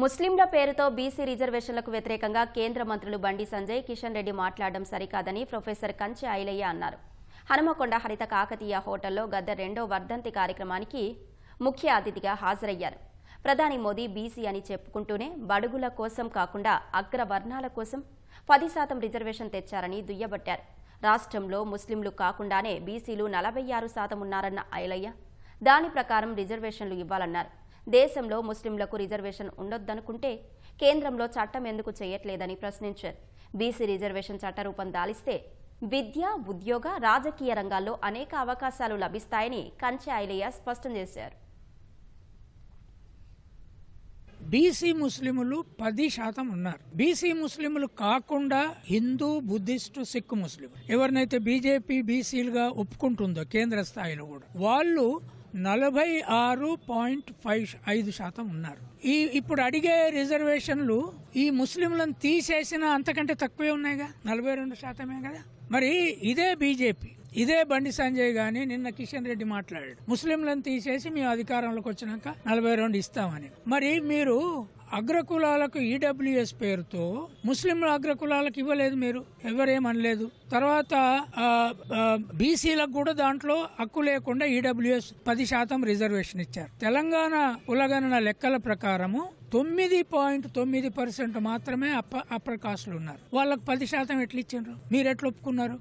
ముస్లింల పేరుతో బీసీ రిజర్వేషన్లకు వ్యతిరేకంగా కేంద్ర మంత్రులు బండి సంజయ్, కిషన్ రెడ్డి మాట్లాడడం సరికాదని ప్రొఫెసర్ కంచె ఐలయ్య అన్నారు. హనుమకొండ హరిత కాకతీయ హోటల్లో గద్దర్ 2వ వర్ధంతి కార్యక్రమానికి ముఖ్య అతిథిగా హాజరయ్యారు. ప్రధాని మోదీ బీసీ అని చెప్పుకుంటూనే బడుగుల కోసం కాకుండా అగ్రవర్ణాల కోసం 10% రిజర్వేషన్ తెచ్చారని దుయ్యబట్టారు. రాష్ట్రంలో ముస్లింలు కాకుండానే బీసీలు 46% ఉన్నారన్న ఐలయ్య దాని ప్రకారం రిజర్వేషన్లు ఇవ్వాలన్నారు. దేశంలో ముస్లింలకు రిజర్వేషన్ ఉండొద్దనుకుంటే కేంద్రంలో చట్టం ఎందుకు చేయట్లేదని ప్రశ్నించారు. బీసీ రిజర్వేషన్ చట్టరూపం దాలిస్తే విద్య, ఉద్యోగ, రాజకీయ రంగాల్లో అనేక అవకాశాలు లభిస్తాయని కంచె ఐలయ్య స్పష్టం చేశారు. బీసీ ముస్లిములు 10% ఉన్నారు. బీసీ ముస్లిములు కాకుండా హిందూ, బుద్ధిస్టు, సిక్కు ముస్లింలు ఎవరినైతే బీజేపీ బీసీలుగా ఒప్పుకుంటుందో కేంద్ర స్థాయిలో కూడా వాళ్ళు 46.5% ఉన్నారు. ఇప్పుడు అడిగే రిజర్వేషన్లు ఈ ముస్లింలను తీసేసిన అంతకంటే తక్కువే ఉన్నాయిగా, 42% కదా. మరి ఇదే బీజేపీ, ఇదే బండి సంజయ్ గాని నిన్న కిషన్ రెడ్డి మాట్లాడాడు, ముస్లింలను తీసేసి మేము అధికారంలోకి వచ్చినాక 42 ఇస్తామని. మరి మీరు అగ్రకులాలకు ఈడబ్ల్యూఎస్ పేరుతో ముస్లింల అగ్రకులాలకు ఇవ్వలేదు, మీరు ఎవరేమనలేదు. తర్వాత బీసీలకు కూడా దాంట్లో హక్కు లేకుండా ఈడబ్ల్యూఎస్ 10% రిజర్వేషన్ ఇచ్చారు. తెలంగాణ కులగణన లెక్కల ప్రకారము 9.9% మాత్రమే అప్పర్ కాస్టులు ఉన్నారు. వాళ్ళకు 10% ఎట్లా ఇచ్చిండ్రు, మీరు ఎట్లా ఒప్పుకున్నారు?